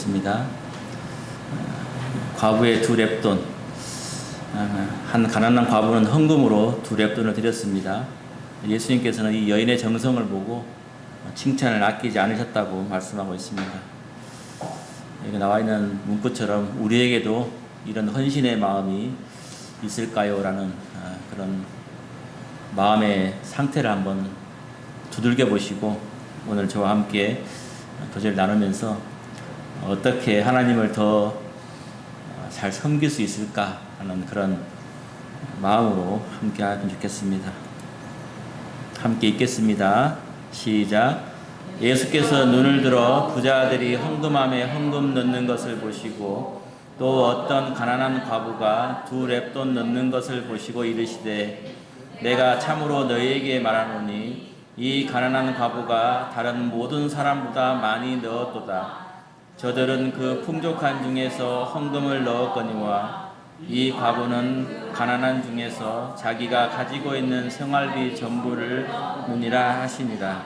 드리겠습니다. 과부의 두 렙돈. 한 가난한 과부는 헌금으로 두 렙돈을 드렸습니다. 예수님께서는 이 여인의 정성을 보고 칭찬을 아끼지 않으셨다고 말씀하고 있습니다. 여기 나와 있는 문구처럼 우리에게도 이런 헌신의 마음이 있을까요? 라는 그런 마음의 상태를 한번 두들겨 보시고 오늘 저와 함께 교제를 나누면서 어떻게 하나님을 더 잘 섬길 수 있을까 하는 그런 마음으로 함께 하면 좋겠습니다. 함께 읽겠습니다. 시작. 예수께서 눈을 들어 부자들이 헌금함에 헌금 넣는 것을 보시고 또 어떤 가난한 과부가 두 렙돈 넣는 것을 보시고 이르시되 내가 참으로 너희에게 말하노니 이 가난한 과부가 다른 모든 사람보다 많이 넣었도다. 저들은 그 풍족한 중에서 헌금을 넣었거니와 이 과부는 가난한 중에서 자기가 가지고 있는 생활비 전부를 넣으니라 하시니라.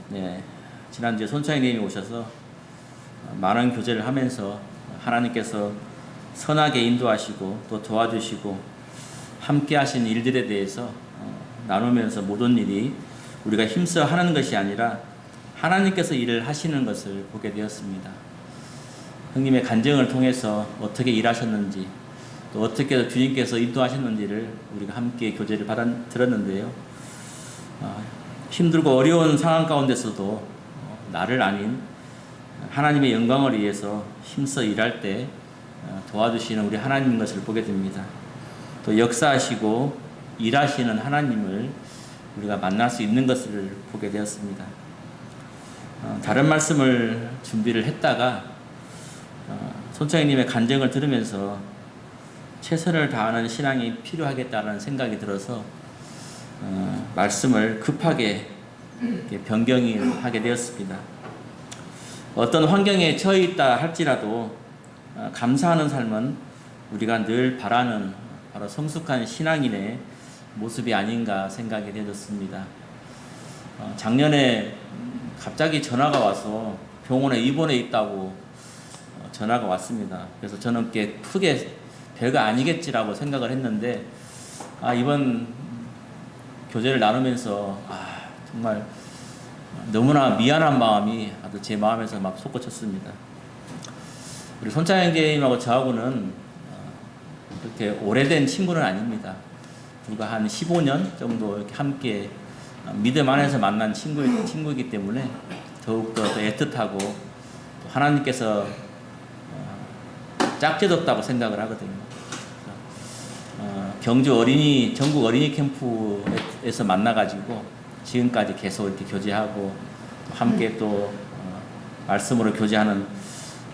네, 지난주에 손창희님이 오셔서 많은 교제를 하면서 하나님께서 선하게 인도하시고 또 도와주시고 함께 하신 일들에 대해서 나누면서 모든 일이 우리가 힘써 하는 것이 아니라 하나님께서 일을 하시는 것을 보게 되었습니다. 형님의 간증을 통해서 어떻게 일하셨는지 또 어떻게 주님께서 인도하셨는지를 우리가 함께 교제를 들었는데요. 힘들고 어려운 상황 가운데서도 나를 아닌 하나님의 영광을 위해서 힘써 일할 때 도와주시는 우리 하나님인 것을 보게 됩니다. 또 역사하시고 일하시는 하나님을 우리가 만날 수 있는 것을 보게 되었습니다. 다른 말씀을 준비를 했다가 손창희님의 간증을 들으면서 최선을 다하는 신앙이 필요하겠다는 생각이 들어서 말씀을 급하게 변경을 하게 되었습니다. 어떤 환경에 처해 있다 할지라도 감사하는 삶은 우리가 늘 바라는 바로 성숙한 신앙인의 모습이 아닌가 생각이 되었습니다. 작년에 갑자기 전화가 와서 병원에 입원해 있다고 전화가 왔습니다. 그래서 저는 크게 별거 아니겠지라고 생각을 했는데 이번 교제를 나누면서 정말 너무나 미안한 마음이 아주 제 마음에서 막 솟구쳤습니다. 우리 손창희 형님하고 저하고는 그렇게 오래된 친구는 아닙니다. 불과 한 15년 정도 이렇게 함께 믿음 안에서 만난 친구이기 때문에 더욱더 애틋하고 또 하나님께서 짝짓 없다고 생각을 하거든요. 경주 전국 어린이 캠프에서 만나가지고 지금까지 계속 이렇게 교제하고 함께 또 말씀으로 교제하는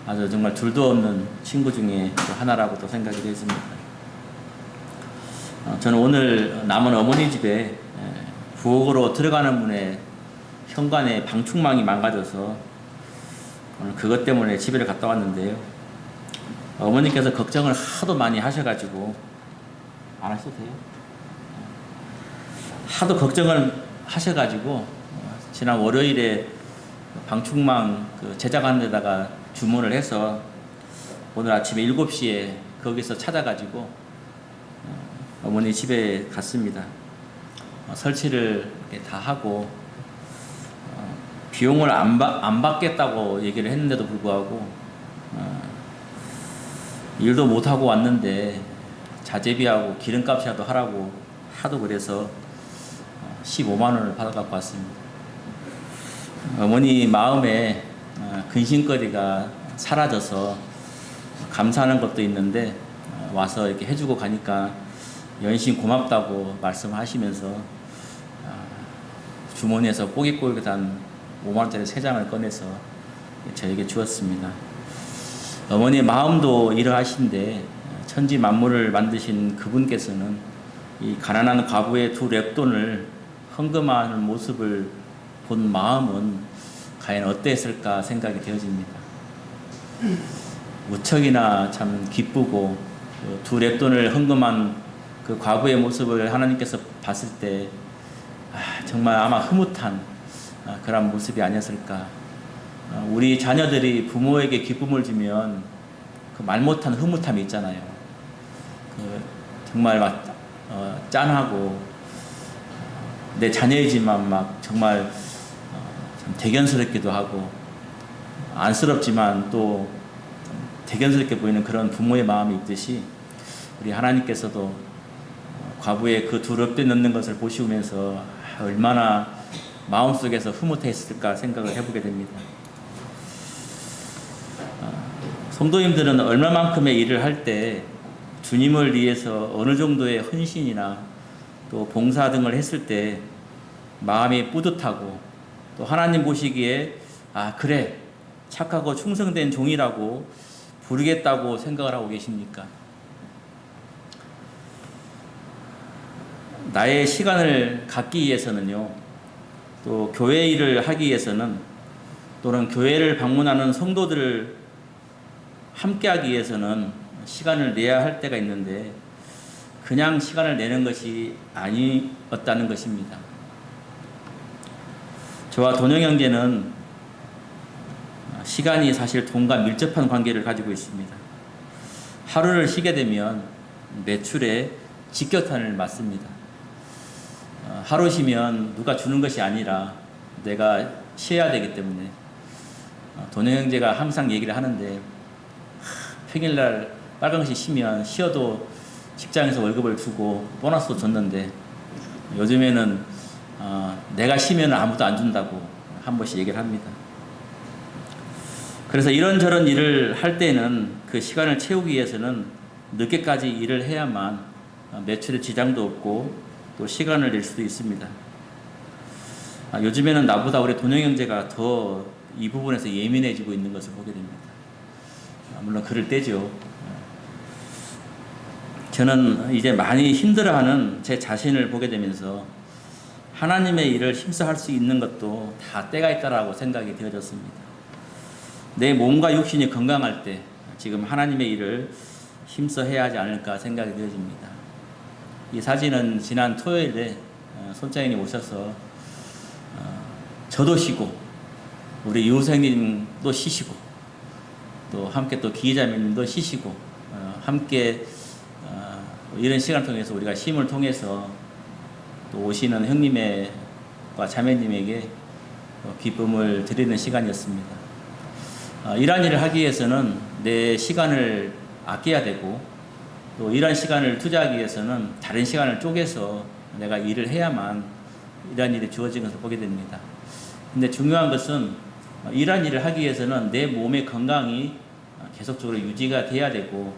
아주 정말 둘도 없는 친구 중에 또 하나라고 또 생각이 되었습니다. 저는 오늘 남은 어머니 집에 부엌으로 들어가는 문에 현관에 방충망이 망가져서 오늘 그것 때문에 집에 갔다 왔는데요. 어머니께서 걱정을 하도 많이 하셔가지고 안 하셔도 돼요. 하도 걱정을 하셔가지고 지난 월요일에 방충망 제작하는 데다가 주문을 해서 오늘 아침에 7시에 거기서 찾아가지고 어머니 집에 갔습니다. 설치를 다 하고 비용을 안 받겠다고 얘기를 했는데도 불구하고 일도 못하고 왔는데 자재비하고 기름값이라도 하라고 하도 그래서 15만 원을 받아갖고 왔습니다. 어머니 마음에 근심거리가 사라져서 감사하는 것도 있는데 와서 이렇게 해주고 가니까 연신 고맙다고 말씀하시면서 주머니에서 꼬깃꼬깃한 5만 원짜리 3장을 꺼내서 저에게 주었습니다. 어머니의 마음도 이러하신데 천지 만물을 만드신 그분께서는 이 가난한 과부의 두 렙돈을 헌금하는 모습을 본 마음은 과연 어땠을까 생각이 되어집니다. 무척이나 참 기쁘고 두 렙돈을 헌금한 그 과부의 모습을 하나님께서 봤을 때 정말 아마 흐뭇한 그런 모습이 아니었을까 우리 자녀들이 부모에게 기쁨을 주면 그 말 못한 흐뭇함이 있잖아요. 그 정말 짠하고 내 자녀이지만 막 정말 참 대견스럽기도 하고 안쓰럽지만 또 대견스럽게 보이는 그런 부모의 마음이 있듯이 우리 하나님께서도 과부의 그 두 럽대 넣는 것을 보시면서 얼마나 마음속에서 흐뭇했을까 생각을 해보게 됩니다. 성도님들은 얼마만큼의 일을 할 때 주님을 위해서 어느 정도의 헌신이나 또 봉사 등을 했을 때 마음이 뿌듯하고 또 하나님 보시기에 그래 착하고 충성된 종이라고 부르겠다고 생각을 하고 계십니까? 나의 시간을 갖기 위해서는요, 또 교회 일을 하기 위해서는, 또는 교회를 방문하는 성도들을 함께하기 위해서는 시간을 내야 할 때가 있는데 그냥 시간을 내는 것이 아니었다는 것입니다. 저와 돈영 형제는 시간이 사실 돈과 밀접한 관계를 가지고 있습니다. 하루를 쉬게 되면 매출에 직격탄을 맞습니다. 하루 쉬면 누가 주는 것이 아니라 내가 쉬어야 되기 때문에 돈영 형제가 항상 얘기를 하는데 평일날 빨강시 쉬면 쉬어도 직장에서 월급을 주고 보너스도 줬는데 요즘에는 내가 쉬면 아무도 안 준다고 한 번씩 얘기를 합니다. 그래서 이런저런 일을 할 때는 그 시간을 채우기 위해서는 늦게까지 일을 해야만 매출에 지장도 없고 또 시간을 낼 수도 있습니다. 요즘에는 나보다 우리 돈영 형제가 더 이 부분에서 예민해지고 있는 것을 보게 됩니다. 물론 그럴 때죠. 저는 이제 많이 힘들어하는 제 자신을 보게 되면서 하나님의 일을 힘써 할 수 있는 것도 다 때가 있다라고 생각이 되어졌습니다. 내 몸과 육신이 건강할 때 지금 하나님의 일을 힘써 해야 하지 않을까 생각이 되어집니다. 이 사진은 지난 토요일에 손장인이 오셔서 저도 쉬고 우리 유선생님도 쉬시고 또 함께 또 기자매님도 쉬시고 함께 이런 시간을 통해서 우리가 쉼을 통해서 또 오시는 형님과 자매님에게 기쁨을 드리는 시간이었습니다. 이러한 일을 하기 위해서는 내 시간을 아껴야 되고 또 이러한 시간을 투자하기 위해서는 다른 시간을 쪼개서 내가 일을 해야만 이러한 일이 주어진 것을 보게 됩니다. 근데 중요한 것은 이러한 일을 하기 위해서는 내 몸의 건강이 계속적으로 유지가 돼야 되고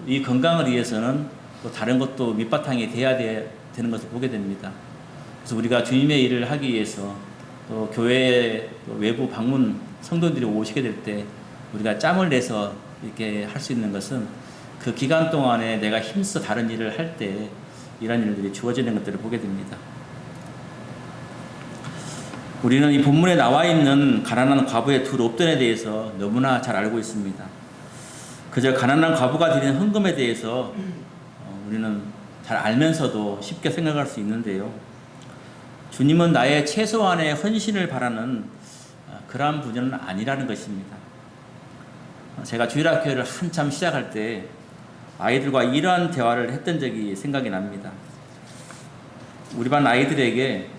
이 건강을 위해서는 또 다른 것도 밑바탕이 돼야 되는 것을 보게 됩니다. 그래서 우리가 주님의 일을 하기 위해서 또 교회 외부 방문 성도들이 오시게 될 때 우리가 짬을 내서 이렇게 할 수 있는 것은 그 기간 동안에 내가 힘써 다른 일을 할 때 이런 일들이 주어지는 것들을 보게 됩니다. 우리는 이 본문에 나와 있는 가난한 과부의 두 롭돈에 대해서 너무나 잘 알고 있습니다. 그저 가난한 과부가 드리는 헌금에 대해서 우리는 잘 알면서도 쉽게 생각할 수 있는데요. 주님은 나의 최소한의 헌신을 바라는 그러한 분은 아니라는 것입니다. 제가 주일학교를 한참 시작할 때 아이들과 이러한 대화를 했던 적이 생각이 납니다. 우리 반 아이들에게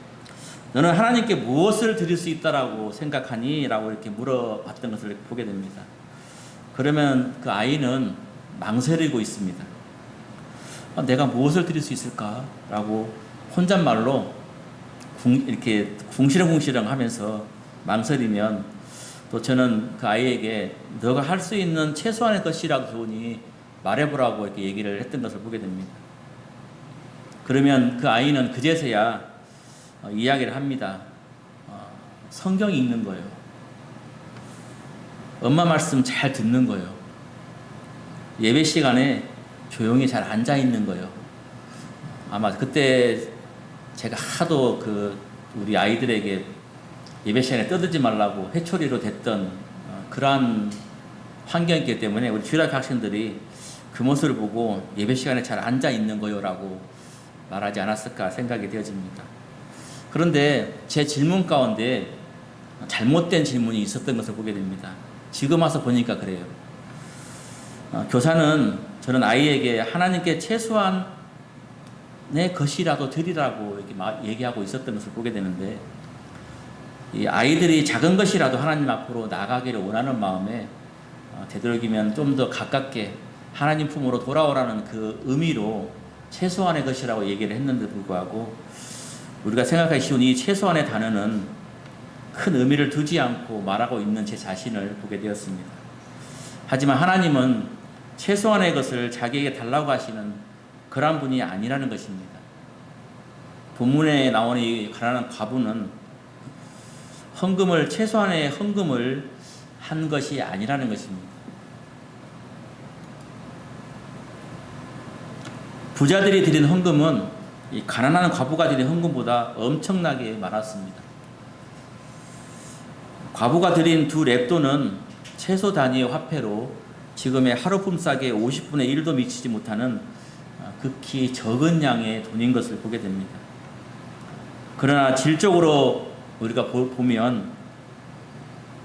너는 하나님께 무엇을 드릴 수 있다라고 생각하니? 라고 이렇게 물어봤던 것을 보게 됩니다. 그러면 그 아이는 망설이고 있습니다. 내가 무엇을 드릴 수 있을까? 라고 혼잣말로 이렇게 궁시렁궁시렁 하면서 망설이면 또 저는 그 아이에게 너가 할 수 있는 최소한의 것이라고 좋으니 말해보라고 이렇게 얘기를 했던 것을 보게 됩니다. 그러면 그 아이는 그제서야 이야기를 합니다. 성경 읽는 거예요. 엄마 말씀 잘 듣는 거예요. 예배 시간에 조용히 잘 앉아 있는 거예요. 아마 그때 제가 하도 우리 아이들에게 예배 시간에 떠들지 말라고 회초리로 댔던 그러한 환경이기 때문에 우리 주일학교 학생들이 그 모습을 보고 예배 시간에 잘 앉아 있는 거요라고 말하지 않았을까 생각이 되어집니다. 그런데 제 질문 가운데 잘못된 질문이 있었던 것을 보게 됩니다. 지금 와서 보니까 그래요. 교사는 저는 아이에게 하나님께 최소한의 것이라도 드리라고 이렇게 얘기하고 있었던 것을 보게 되는데, 이 아이들이 작은 것이라도 하나님 앞으로 나가기를 원하는 마음에 되도록이면 좀 더 가깝게 하나님 품으로 돌아오라는 그 의미로 최소한의 것이라고 얘기를 했는데 불구하고, 우리가 생각하기 쉬운 이 최소한의 단어는 큰 의미를 두지 않고 말하고 있는 제 자신을 보게 되었습니다. 하지만 하나님은 최소한의 것을 자기에게 달라고 하시는 그런 분이 아니라는 것입니다. 본문에 나오는 이 가난한 과부는 최소한의 헌금을 한 것이 아니라는 것입니다. 부자들이 드린 헌금은 이 가난한 과부가 드린 헌금보다 엄청나게 많았습니다. 과부가 드린 2렙돈은 최소 단위의 화폐로 지금의 하루 품삯의 50분의 1도 미치지 못하는 극히 적은 양의 돈인 것을 보게 됩니다. 그러나 질적으로 우리가 보면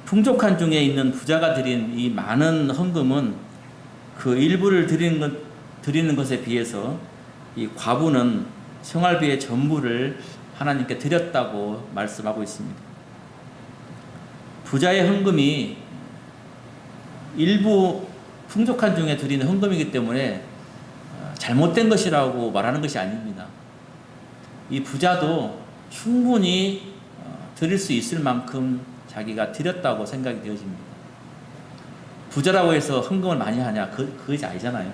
풍족한 중에 있는 부자가 드린 이 많은 헌금은 그 일부를 드리는 것에 비해서 이 과부는 생활비의 전부를 하나님께 드렸다고 말씀하고 있습니다. 부자의 헌금이 일부 풍족한 중에 드리는 헌금이기 때문에 잘못된 것이라고 말하는 것이 아닙니다. 이 부자도 충분히 드릴 수 있을 만큼 자기가 드렸다고 생각이 되어집니다. 부자라고 해서 헌금을 많이 하냐? 그것이 아니잖아요.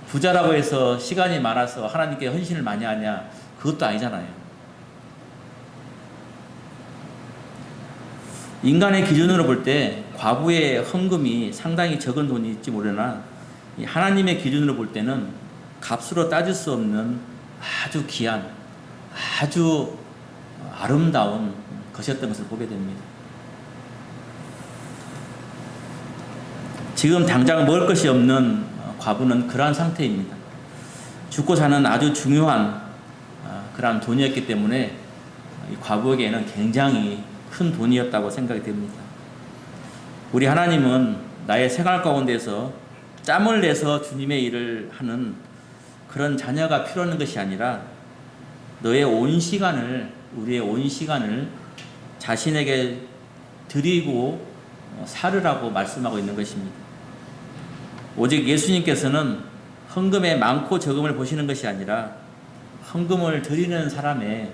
부자라고 해서 시간이 많아서 하나님께 헌신을 많이 하냐? 그것도 아니잖아요. 인간의 기준으로 볼 때 과부의 헌금이 상당히 적은 돈일지 모르나 하나님의 기준으로 볼 때는 값으로 따질 수 없는 아주 귀한, 아주 아름다운 것이었던 것을 보게 됩니다. 지금 당장 먹을 것이 없는 과부는 그러한 상태입니다. 죽고 사는 아주 중요한 그러한 돈이었기 때문에 이 과부에게는 굉장히 큰 돈이었다고 생각이 됩니다. 우리 하나님은 나의 생활 가운데서 짬을 내서 주님의 일을 하는 그런 자녀가 필요한 것이 아니라 우리의 온 시간을 자신에게 드리고 살으라고 말씀하고 있는 것입니다. 오직 예수님께서는 헌금의 많고 적음을 보시는 것이 아니라 헌금을 드리는 사람의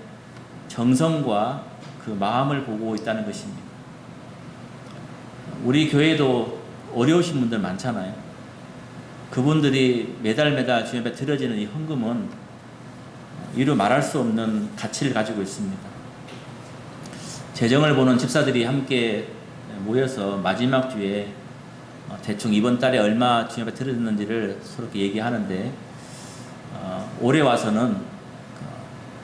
정성과 그 마음을 보고 있다는 것입니다. 우리 교회도 어려우신 분들 많잖아요. 그분들이 매달 주님 앞에 드려지는 이 헌금은 이루 말할 수 없는 가치를 가지고 있습니다. 재정을 보는 집사들이 함께 모여서 마지막 주에 대충 이번 달에 얼마 주님 앞에 드렸는지를 서로 얘기하는데, 올해 와서는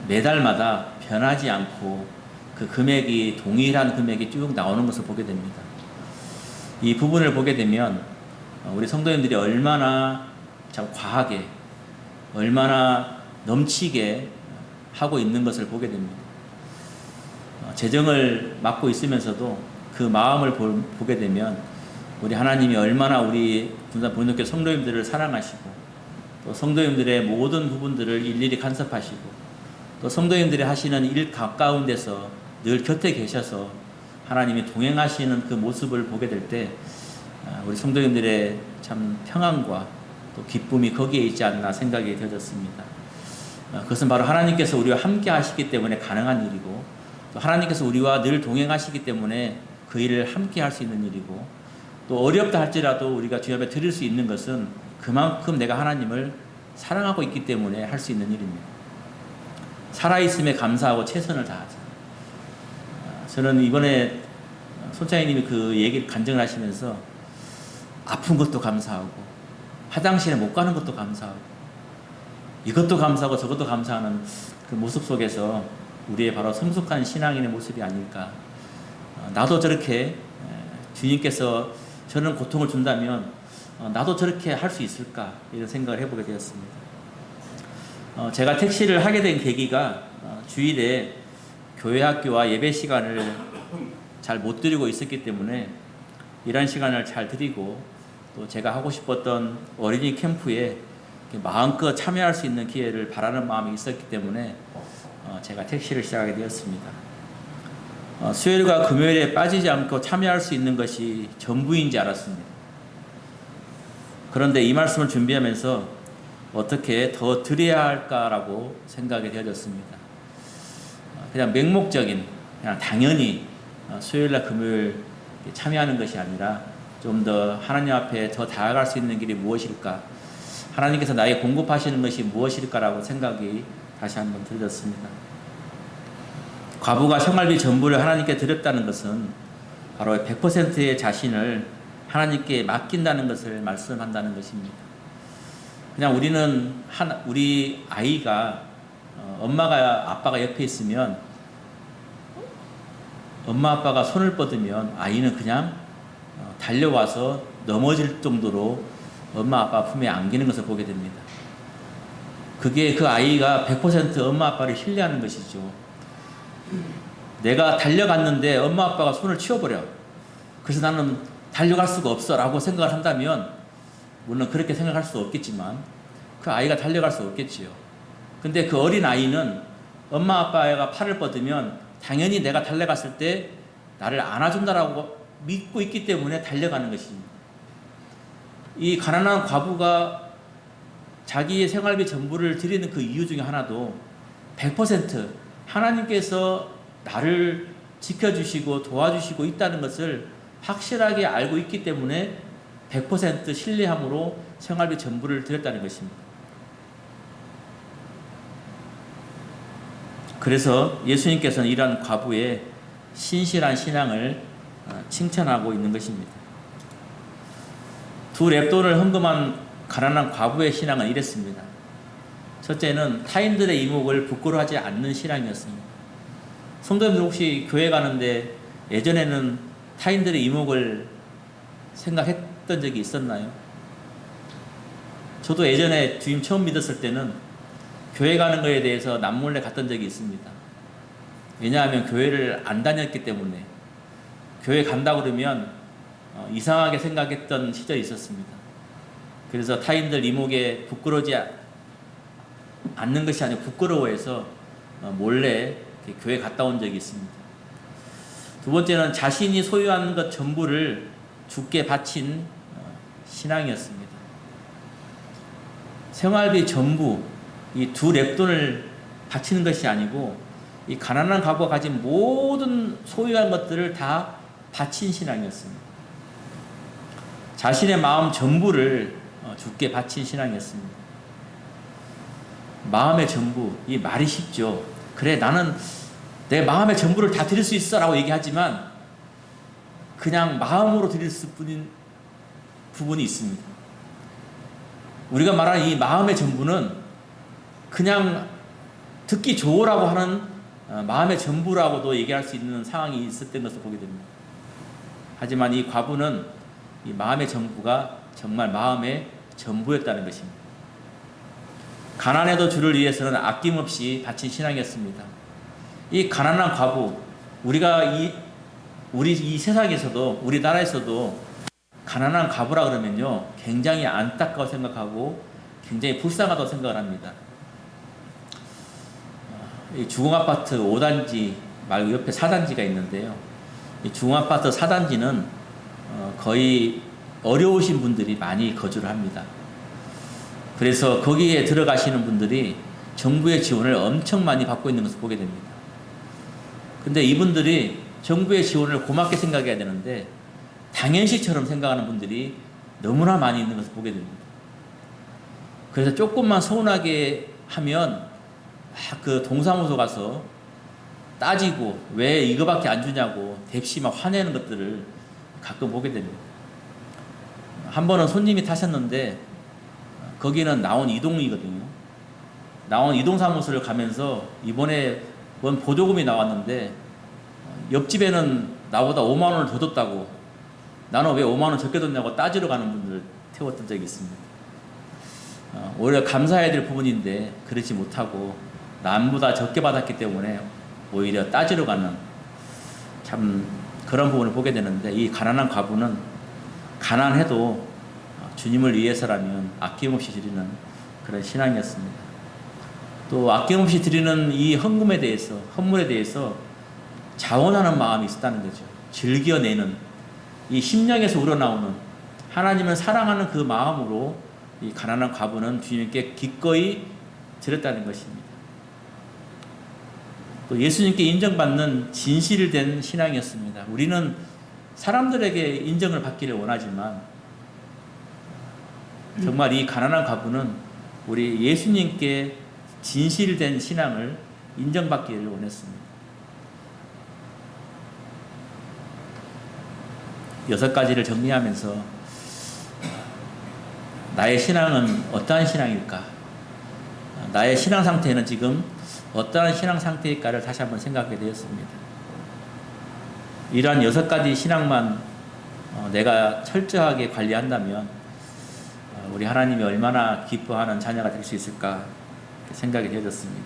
매달마다 변하지 않고 그 금액이 동일한 금액이 쭉 나오는 것을 보게 됩니다. 이 부분을 보게 되면 우리 성도님들이 얼마나 참 과하게, 얼마나 넘치게 하고 있는 것을 보게 됩니다. 재정을 맡고 있으면서도 그 마음을 보게 되면 우리 하나님이 얼마나 우리 군산 본역교 성도님들을 사랑하시고, 또 성도님들의 모든 부분들을 일일이 간섭하시고, 또 성도님들이 하시는 일 가까운데서 늘 곁에 계셔서 하나님이 동행하시는 그 모습을 보게 될 때 우리 성도님들의 참 평안과 또 기쁨이 거기에 있지 않나 생각이 되어졌습니다. 그것은 바로 하나님께서 우리와 함께 하시기 때문에 가능한 일이고, 또 하나님께서 우리와 늘 동행하시기 때문에 그 일을 함께 할 수 있는 일이고, 또 어렵다 할지라도 우리가 주님 앞에 드릴 수 있는 것은 그만큼 내가 하나님을 사랑하고 있기 때문에 할 수 있는 일입니다. 살아있음에 감사하고 최선을 다하자. 저는 이번에 손창희님이 그 얘기를 간증을 하시면서 아픈 것도 감사하고, 화장실에 못 가는 것도 감사하고, 이것도 감사하고 저것도 감사하는 그 모습 속에서 우리의 바로 성숙한 신앙인의 모습이 아닐까. 나도 저렇게 주님께서 저런 고통을 준다면 나도 저렇게 할 수 있을까, 이런 생각을 해보게 되었습니다. 제가 택시를 하게 된 계기가 주일에 교회 학교와 예배 시간을 잘 못 드리고 있었기 때문에 이런 시간을 잘 드리고 또 제가 하고 싶었던 어린이 캠프에 마음껏 참여할 수 있는 기회를 바라는 마음이 있었기 때문에 제가 택시를 시작하게 되었습니다. 수요일과 금요일에 빠지지 않고 참여할 수 있는 것이 전부인지 알았습니다. 그런데 이 말씀을 준비하면서 어떻게 더 드려야 할까라고 생각이 되어졌습니다. 그냥 맹목적인, 그냥 당연히 수요일날 금요일 참여하는 것이 아니라 좀 더 하나님 앞에 더 다가갈 수 있는 길이 무엇일까? 하나님께서 나에게 공급하시는 것이 무엇일까라고 생각이 다시 한번 들어졌습니다. 과부가 생활비 전부를 하나님께 드렸다는 것은 바로 100%의 자신을 하나님께 맡긴다는 것을 말씀한다는 것입니다. 그냥 우리 아이가 엄마가 아빠가 옆에 있으면 엄마 아빠가 손을 뻗으면 아이는 그냥 달려와서 넘어질 정도로 엄마 아빠 품에 안기는 것을 보게 됩니다. 그게 그 아이가 100% 엄마 아빠를 신뢰하는 것이죠. 내가 달려갔는데 엄마 아빠가 손을 치워버려. 그래서 나는 달려갈 수가 없어 라고 생각을 한다면 물론 그렇게 생각할 수 없겠지만 그 아이가 달려갈 수 없겠지요. 근데 그 어린 아이는 엄마 아빠가 팔을 뻗으면 당연히 내가 달려갔을 때 나를 안아준다라고 믿고 있기 때문에 달려가는 것입니다. 이 가난한 과부가 자기의 생활비 전부를 드리는 그 이유 중에 하나도 100% 하나님께서 나를 지켜주시고 도와주시고 있다는 것을 확실하게 알고 있기 때문에 100% 신뢰함으로 생활비 전부를 드렸다는 것입니다. 그래서 예수님께서는 이러한 과부의 신실한 신앙을 칭찬하고 있는 것입니다. 두 렙돈을 헌금한 가난한 과부의 신앙은 이랬습니다. 첫째는 타인들의 이목을 부끄러워하지 않는 신앙이었습니다. 성도님들 혹시 교회 가는데 예전에는 타인들의 이목을 생각했던 적이 있었나요? 저도 예전에 주님 처음 믿었을 때는 교회 가는 것에 대해서 남몰래 갔던 적이 있습니다. 왜냐하면 교회를 안 다녔기 때문에 교회 간다 그러면 이상하게 생각했던 시절이 있었습니다. 그래서 타인들 이목에 부끄러워지 않는 것이 아니고 부끄러워해서 몰래 교회 갔다 온 적이 있습니다. 두 번째는 자신이 소유한 것 전부를 주께 바친 신앙이었습니다. 생활비 전부 이 두 렙돈을 바치는 것이 아니고 이 가난한 과부가 가진 모든 소유한 것들을 다 바친 신앙이었습니다. 자신의 마음 전부를 주께 바친 신앙이었습니다. 마음의 전부, 이 말이 쉽죠. 그래, 나는 내 마음의 전부를 다 드릴 수 있어 라고 얘기하지만 그냥 마음으로 드릴 수 뿐인 부분이 있습니다. 우리가 말하는 이 마음의 전부는 그냥 듣기 좋으라고 하는 마음의 전부라고도 얘기할 수 있는 상황이 있었던 것을 보게 됩니다. 하지만 이 과부는 이 마음의 전부가 정말 마음의 전부였다는 것입니다. 가난해도 주를 위해서는 아낌없이 바친 신앙이었습니다. 이 가난한 과부, 우리 이 세상에서도 우리나라에서도 가난한 과부라 그러면요 굉장히 안타까워 생각하고 굉장히 불쌍하다고 생각을 합니다. 이 주공아파트 5단지 말고 옆에 4단지가 있는데요. 이 주공아파트 4단지는 거의 어려우신 분들이 많이 거주를 합니다. 그래서 거기에 들어가시는 분들이 정부의 지원을 엄청 많이 받고 있는 것을 보게 됩니다. 근데 이분들이 정부의 지원을 고맙게 생각해야 되는데 당연시처럼 생각하는 분들이 너무나 많이 있는 것을 보게 됩니다. 그래서 조금만 서운하게 하면 그 동사무소 가서 따지고 왜 이거밖에 안 주냐고 대피 막 화내는 것들을 가끔 보게 됩니다. 한 번은 손님이 타셨는데 거기는 나온 이동이거든요. 나온 이동사무소를 가면서 이번에 뭔 보조금이 나왔는데 옆집에는 나보다 5만 원을 더 줬다고 나는 왜 5만 원 적게 줬냐고 따지러 가는 분들을 태웠던 적이 있습니다. 오히려 감사해야 될 부분인데 그렇지 못하고 남보다 적게 받았기 때문에 오히려 따지러 가는 참 그런 부분을 보게 되는데, 이 가난한 과부는 가난해도 주님을 위해서라면 아낌없이 드리는 그런 신앙이었습니다. 또 아낌없이 드리는 이 헌물에 대해서 자원하는 마음이 있었다는 거죠. 즐겨내는, 이 심령에서 우러나오는 하나님을 사랑하는 그 마음으로 이 가난한 과부는 주님께 기꺼이 드렸다는 것입니다. 또 예수님께 인정받는 진실된 신앙이었습니다. 우리는 사람들에게 인정을 받기를 원하지만 정말 이 가난한 과부는 우리 예수님께 진실된 신앙을 인정받기를 원했습니다. 6가지를 정리하면서 나의 신앙은 어떠한 신앙일까? 나의 신앙 상태는 지금 어떠한 신앙 상태일까를 다시 한번 생각하게 되었습니다. 이러한 6가지 신앙만 내가 철저하게 관리한다면 우리 하나님이 얼마나 기뻐하는 자녀가 될 수 있을까 생각이 되어졌습니다.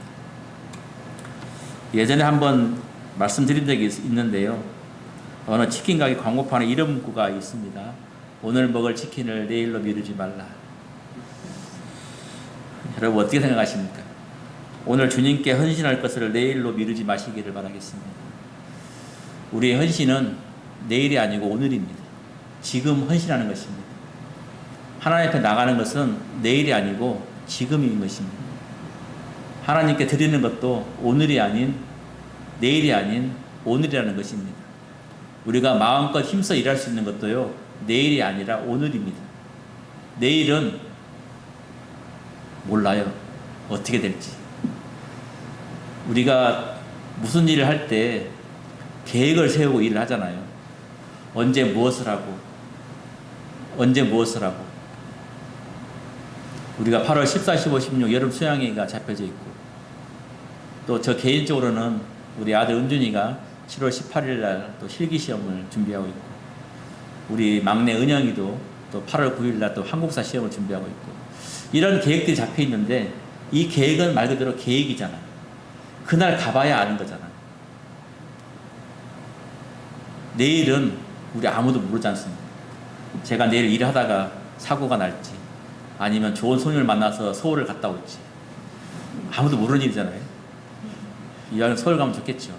예전에 한번 말씀드린 적이 있는데요. 어느 치킨 가게 광고판에 이런 문구가 있습니다. 오늘 먹을 치킨을 내일로 미루지 말라. 여러분 어떻게 생각하십니까? 오늘 주님께 헌신할 것을 내일로 미루지 마시기를 바라겠습니다. 우리의 헌신은 내일이 아니고 오늘입니다. 지금 헌신하는 것입니다. 하나님 앞에 나가는 것은 내일이 아니고 지금인 것입니다. 하나님께 드리는 것도 오늘이 아닌 내일이 아닌 오늘이라는 것입니다. 우리가 마음껏 힘써 일할 수 있는 것도요, 내일이 아니라 오늘입니다. 내일은 몰라요. 어떻게 될지. 우리가 무슨 일을 할 때 계획을 세우고 일을 하잖아요. 언제 무엇을 하고, 언제 무엇을 하고. 우리가 8월 14, 15, 16 여름 수양회가 잡혀져 있고, 또 저 개인적으로는 우리 아들 은준이가 7월 18일 날 또 실기시험을 준비하고 있고, 우리 막내 은영이도 또 8월 9일 날 또 한국사 시험을 준비하고 있고, 이런 계획들이 잡혀 있는데 이 계획은 말 그대로 계획이잖아요. 그날 가봐야 아는 거잖아요. 내일은 우리 아무도 모르지 않습니까? 제가 내일 일하다가 사고가 날지, 아니면 좋은 손님을 만나서 서울을 갔다 올지, 아무도 모르는 일이잖아요. 이왕 서울 가면 좋겠죠.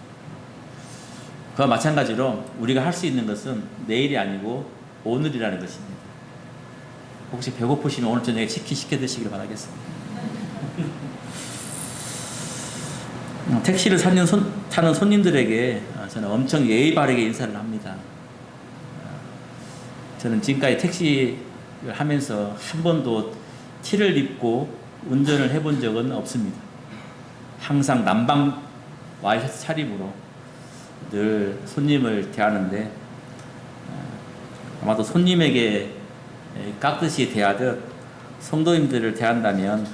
그와 마찬가지로 우리가 할 수 있는 것은 내일이 아니고 오늘이라는 것입니다. 혹시 배고프시면 오늘 저녁에 치킨 시켜 드시길 바라겠습니다. 택시를 타는 손님들에게 저는 엄청 예의 바르게 인사를 합니다. 저는 지금까지 택시를 하면서 한 번도 티를 입고 운전을 해본 적은 없습니다. 항상 남방 와이셔츠 차림으로 늘 손님을 대하는데, 아마도 손님에게 깍듯이 대하듯 성도님들을 대한다면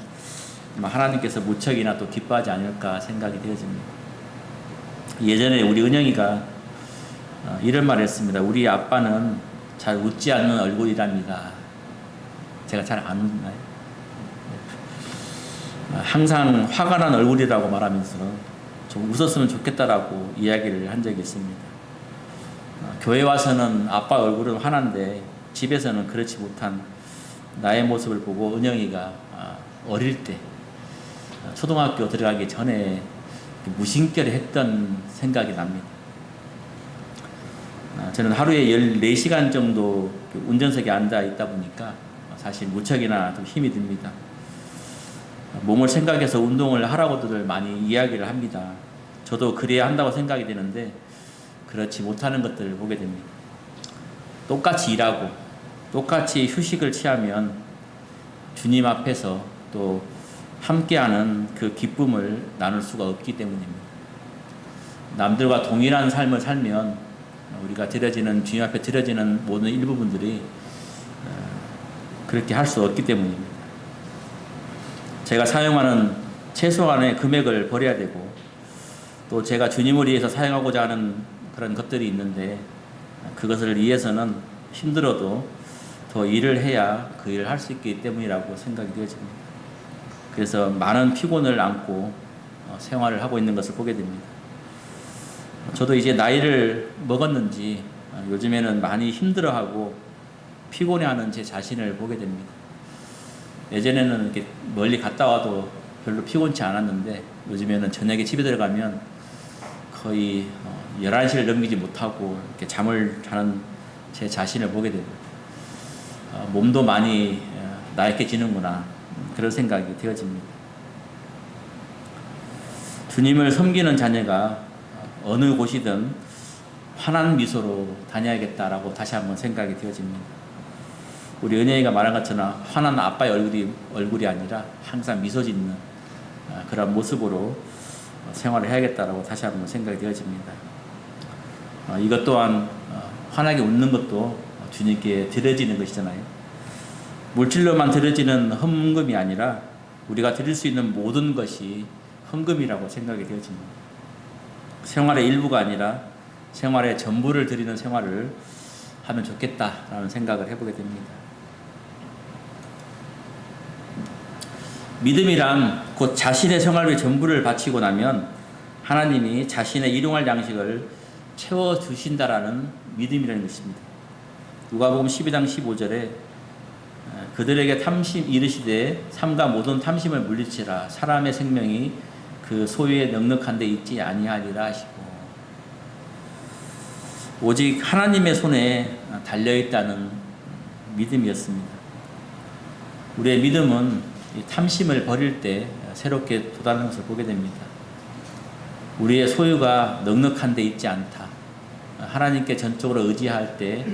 하나님께서 무척이나 또 기뻐하지 않을까 생각이 되어집니다. 예전에 우리 은영이가 이런 말을 했습니다. 우리 아빠는 잘 웃지 않는 얼굴이랍니다. 제가 잘 안 웃나요? 항상 화가 난 얼굴이라고 말하면서 좀 웃었으면 좋겠다라고 이야기를 한 적이 있습니다. 교회 와서는 아빠 얼굴은 화난데 집에서는 그렇지 못한 나의 모습을 보고 은영이가 어릴 때 초등학교 들어가기 전에 무심결에 했던 생각이 납니다. 저는 하루에 14시간 정도 운전석에 앉아 있다 보니까 사실 무척이나 좀 힘이 듭니다. 몸을 생각해서 운동을 하라고들 많이 이야기를 합니다. 저도 그래야 한다고 생각이 되는데 그렇지 못하는 것들을 보게 됩니다. 똑같이 일하고 똑같이 휴식을 취하면 주님 앞에서 또 함께하는 그 기쁨을 나눌 수가 없기 때문입니다. 남들과 동일한 삶을 살면 우리가 주님 앞에 드려지는 모든 일부분들이 그렇게 할 수 없기 때문입니다. 제가 사용하는 최소한의 금액을 버려야 되고, 또 제가 주님을 위해서 사용하고자 하는 그런 것들이 있는데 그것을 위해서는 힘들어도 더 일을 해야 그 일을 할 수 있기 때문이라고 생각이 되어집니다. 그래서 많은 피곤을 안고 생활을 하고 있는 것을 보게 됩니다. 저도 이제 나이를 먹었는지 요즘에는 많이 힘들어하고 피곤해하는 제 자신을 보게 됩니다. 예전에는 이렇게 멀리 갔다 와도 별로 피곤치 않았는데 요즘에는 저녁에 집에 들어가면 거의 11시를 넘기지 못하고 이렇게 잠을 자는 제 자신을 보게 됩니다. 몸도 많이 나약해지는구나, 그런 생각이 되어집니다. 주님을 섬기는 자녀가 어느 곳이든 환한 미소로 다녀야겠다라고 다시 한번 생각이 되어집니다. 우리 은혜이가 말한 것처럼 환한 아빠의 얼굴이 아니라 항상 미소 짓는 그런 모습으로 생활을 해야겠다라고 다시 한번 생각이 되어집니다. 이것 또한 환하게 웃는 것도 주님께 드려지는 것이잖아요. 물질로만 드려지는 헌금이 아니라 우리가 드릴 수 있는 모든 것이 헌금이라고 생각이 되어집니다. 생활의 일부가 아니라 생활의 전부를 드리는 생활을 하면 좋겠다라는 생각을 해보게 됩니다. 믿음이란 곧 자신의 생활의 전부를 바치고 나면 하나님이 자신의 일용할 양식을 채워주신다라는 믿음이라는 것입니다. 누가복음 12장 15절에 그들에게 탐심 이르시되 삼가 모든 탐심을 물리치라 사람의 생명이 그 소유에 넉넉한 데 있지 아니하리라 하시고, 오직 하나님의 손에 달려있다는 믿음이었습니다. 우리의 믿음은 이 탐심을 버릴 때 새롭게 돋아나는 것을 보게 됩니다. 우리의 소유가 넉넉한 데 있지 않다, 하나님께 전적으로 의지할 때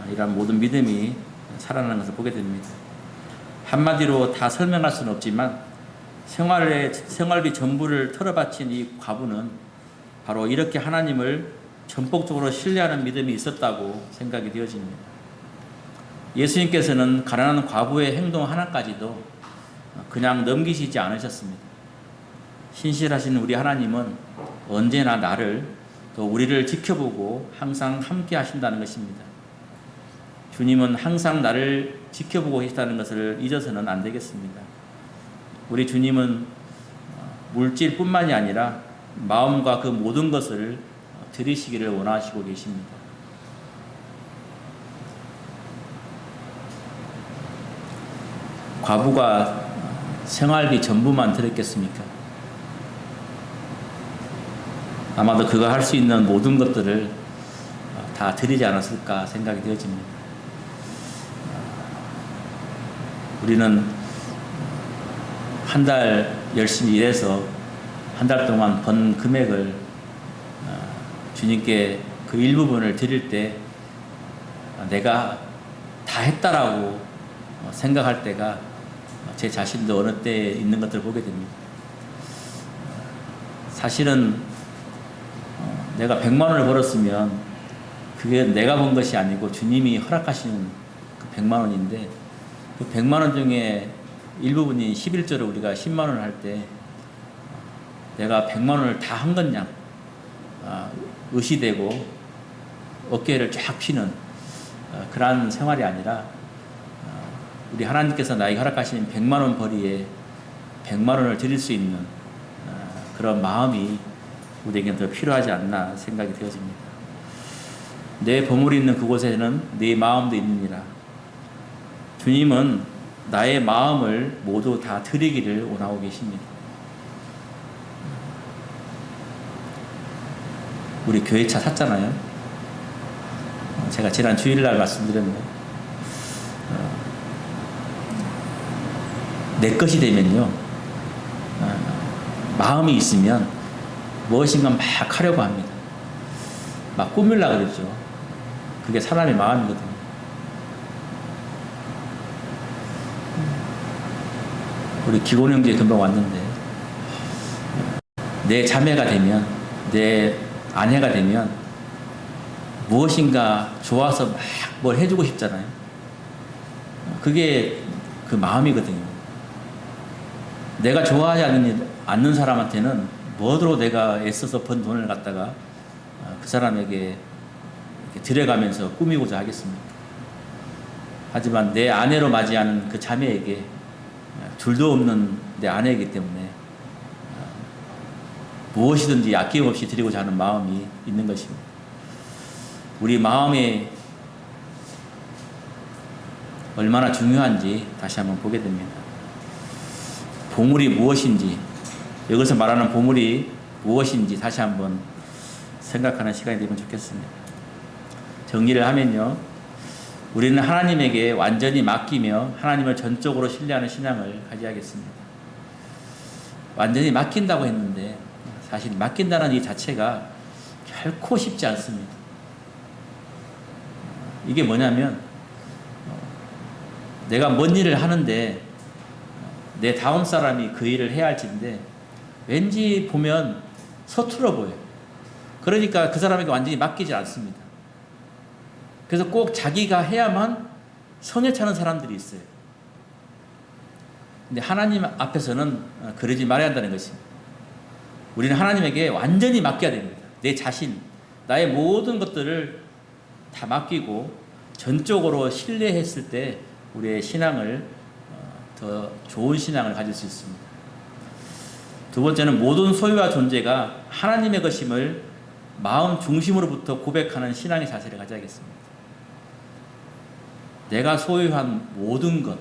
이런 모든 믿음이 살아나는 것을 보게 됩니다. 한마디로 다 설명할 수는 없지만 생활비 전부를 털어바친 이 과부는 바로 이렇게 하나님을 전폭적으로 신뢰하는 믿음이 있었다고 생각이 되어집니다. 예수님께서는 가난한 과부의 행동 하나까지도 그냥 넘기시지 않으셨습니다. 신실하신 우리 하나님은 언제나 나를 또 우리를 지켜보고 항상 함께 하신다는 것입니다. 주님은 항상 나를 지켜보고 계시다는 것을 잊어서는 안 되겠습니다. 우리 주님은 물질뿐만이 아니라 마음과 그 모든 것을 드리시기를 원하시고 계십니다. 과부가 생활비 전부만 드렸겠습니까? 아마도 그가 할 수 있는 모든 것들을 다 드리지 않았을까 생각이 되어집니다. 우리는 한 달 열심히 일해서 한 달 동안 번 금액을 주님께 그 일부분을 드릴 때 내가 다 했다라고 생각할 때가 제 자신도 어느 때에 있는 것들을 보게 됩니다. 사실은 내가 100만 원을 벌었으면 그게 내가 번 것이 아니고 주님이 허락하시는 그 100만 원인데, 그 100만 원 중에 일부분이 11조를 우리가 10만 원을 할 때 내가 100만 원을 다 한 것냐 의시되고 어깨를 쫙 피는 그러한 생활이 아니라 우리 하나님께서 나에게 허락하신 100만 원 벌이에 100만 원을 드릴 수 있는 그런 마음이 우리에게는 더 필요하지 않나 생각이 되어집니다. 내 보물이 있는 그곳에는 네 마음도 있느니라. 주님은 나의 마음을 모두 다 드리기를 원하고 계십니다. 우리 교회차 샀잖아요. 제가 지난 주일날 말씀드렸는데 내 것이 되면요, 마음이 있으면 무엇인가 막 하려고 합니다. 막 꾸밀려고 그러죠. 그게 사람의 마음이거든요. 우리 기곤 형제 금방 왔는데 내 자매가 되면, 내 아내가 되면 무엇인가 좋아서 막 뭘 해주고 싶잖아요. 그게 그 마음이거든요. 내가 좋아하지 않는 사람한테는 뭐로 내가 애써서 번 돈을 갖다가 그 사람에게 들여가면서 꾸미고자 하겠습니까? 하지만 내 아내로 맞이하는 그 자매에게 둘도 없는 내 아내이기 때문에 무엇이든지 아낌없이 드리고자 하는 마음이 있는 것입니다. 우리 마음이 얼마나 중요한지 다시 한번 보게 됩니다. 보물이 무엇인지, 여기서 말하는 보물이 무엇인지 다시 한번 생각하는 시간이 되면 좋겠습니다. 정리를 하면요, 우리는 하나님에게 완전히 맡기며 하나님을 전적으로 신뢰하는 신앙을 가져야겠습니다. 완전히 맡긴다고 했는데 사실 맡긴다는 이 자체가 결코 쉽지 않습니다. 이게 뭐냐면 내가 뭔 일을 하는데 내 다음 사람이 그 일을 해야 할지인데 왠지 보면 서툴어 보여요. 그러니까 그 사람에게 완전히 맡기지 않습니다. 그래서 꼭 자기가 해야만 성에 차는 사람들이 있어요. 근데 하나님 앞에서는 그러지 말아야 한다는 것입니다. 우리는 하나님에게 완전히 맡겨야 됩니다. 내 자신, 나의 모든 것들을 다 맡기고 전적으로 신뢰했을 때 우리의 신앙을 더 좋은 신앙을 가질 수 있습니다. 두 번째는 모든 소유와 존재가 하나님의 것임을 마음 중심으로부터 고백하는 신앙의 자세를 가져야겠습니다. 내가 소유한 모든 것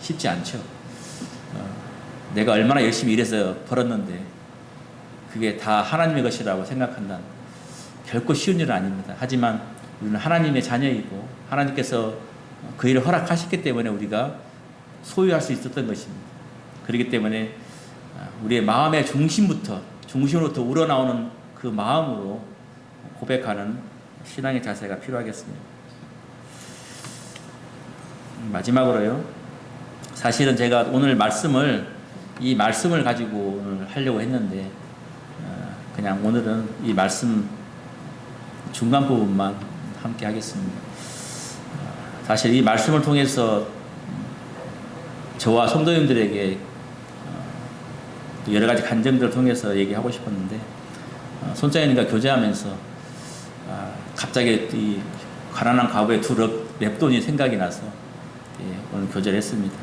쉽지 않죠. 내가 얼마나 열심히 일해서 벌었는데 그게 다 하나님의 것이라고 생각한다는 결코 쉬운 일은 아닙니다. 하지만 우리는 하나님의 자녀이고 하나님께서 그 일을 허락하셨기 때문에 우리가 소유할 수 있었던 것입니다. 그렇기 때문에 우리의 마음의 중심으로부터 우러나오는 그 마음으로 고백하는 신앙의 자세가 필요하겠습니다. 마지막으로요, 사실은 제가 오늘 이 말씀을 가지고 오늘 하려고 했는데 그냥 오늘은 이 말씀 중간 부분만 함께 하겠습니다. 사실 이 말씀을 통해서 저와 성도님들에게 여러 가지 간증들을 통해서 얘기하고 싶었는데 손자님과 교제하면서 갑자기 이 가난한 과부의 두 랩돈이 생각이 나서 오늘 교제를 했습니다.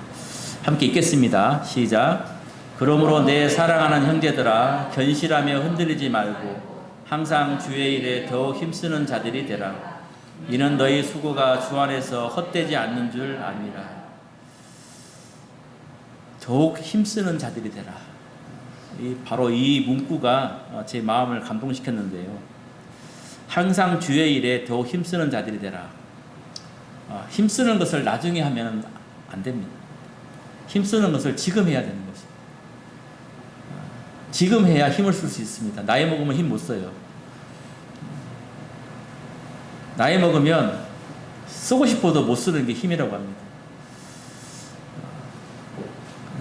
함께 읽겠습니다. 시작. 그러므로 내 사랑하는 형제들아, 견실하며 흔들리지 말고 항상 주의 일에 더욱 힘쓰는 자들이 되라. 이는 너희 수고가 주 안에서 헛되지 않는 줄 아니라. 더욱 힘쓰는 자들이 되라. 바로 이 문구가 제 마음을 감동시켰는데요. 항상 주의 일에 더욱 힘쓰는 자들이 되라. 힘쓰는 것을 나중에 하면 안 됩니다. 힘쓰는 것을 지금 해야 되는 것입니다. 지금 해야 힘을 쓸 수 있습니다. 나이 먹으면 힘 못 써요. 나이 먹으면 쓰고 싶어도 못 쓰는 게 힘이라고 합니다.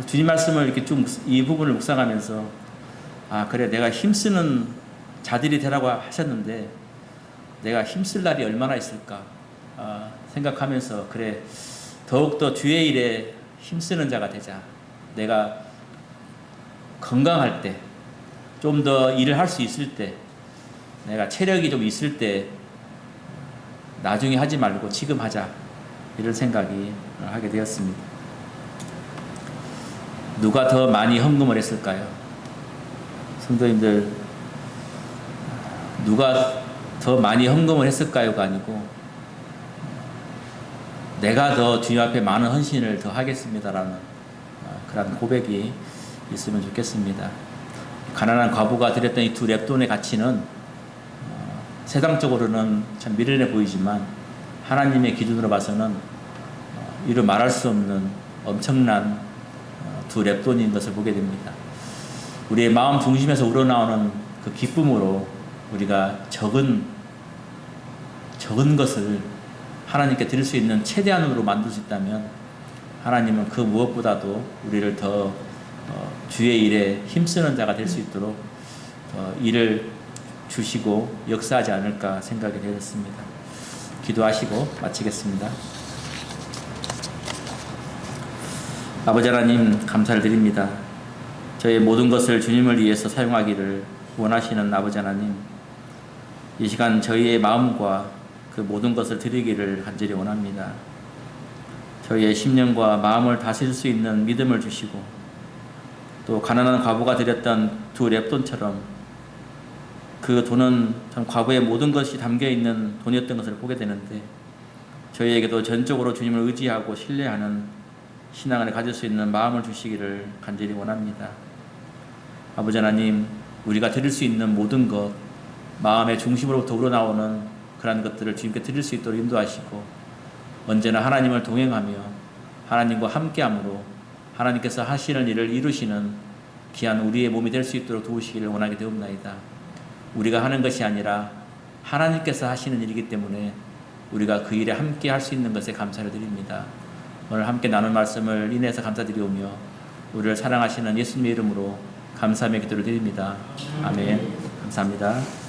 주님 말씀을 이렇게 좀 이 부분을 묵상하면서 그래, 내가 힘쓰는 자들이 되라고 하셨는데 내가 힘쓸 날이 얼마나 있을까 생각하면서 그래, 더욱더 주의 일에 힘쓰는 자가 되자. 내가 건강할 때, 좀 더 일을 할 수 있을 때, 내가 체력이 좀 있을 때 나중에 하지 말고 지금 하자, 이런 생각이 하게 되었습니다. 누가 더 많이 헌금을 했을까요? 성도님들, 누가 더 많이 헌금을 했을까요가 아니고 내가 더 주님 앞에 많은 헌신을 더 하겠습니다라는 그런 고백이 있으면 좋겠습니다. 가난한 과부가 드렸던 이 두 랩돈의 가치는 세상적으로는 참 미련해 보이지만 하나님의 기준으로 봐서는 이루 말할 수 없는 엄청난 두 랩돈인 것을 보게 됩니다. 우리의 마음 중심에서 우러나오는 그 기쁨으로 우리가 적은 것을 하나님께 드릴 수 있는 최대한으로 만들 수 있다면 하나님은 그 무엇보다도 우리를 더 주의 일에 힘쓰는 자가 될 수 있도록 일을 주시고 역사하지 않을까 생각이 되었습니다. 기도하시고 마치겠습니다. 아버지 하나님, 감사를 드립니다. 저의 모든 것을 주님을 위해서 사용하기를 원하시는 아버지 하나님, 이 시간 저희의 마음과 그 모든 것을 드리기를 간절히 원합니다. 저희의 심령과 마음을 다스릴 수 있는 믿음을 주시고 또 가난한 과부가 드렸던 두 렙돈처럼 그 돈은 참 과부의 모든 것이 담겨있는 돈이었던 것을 보게 되는데 저희에게도 전적으로 주님을 의지하고 신뢰하는 신앙을 가질 수 있는 마음을 주시기를 간절히 원합니다. 아버지 하나님, 우리가 드릴 수 있는 모든 것, 마음의 중심으로부터 우러나오는 그러한 것들을 주님께 드릴 수 있도록 인도하시고 언제나 하나님을 동행하며 하나님과 함께함으로 하나님께서 하시는 일을 이루시는 귀한 우리의 몸이 될 수 있도록 도우시기를 원하게 되옵나이다. 우리가 하는 것이 아니라 하나님께서 하시는 일이기 때문에 우리가 그 일에 함께 할 수 있는 것에 감사를 드립니다. 오늘 함께 나눈 말씀을 인해서 감사드리오며 우리를 사랑하시는 예수님의 이름으로 감사함의 기도를 드립니다. 아멘. 감사합니다.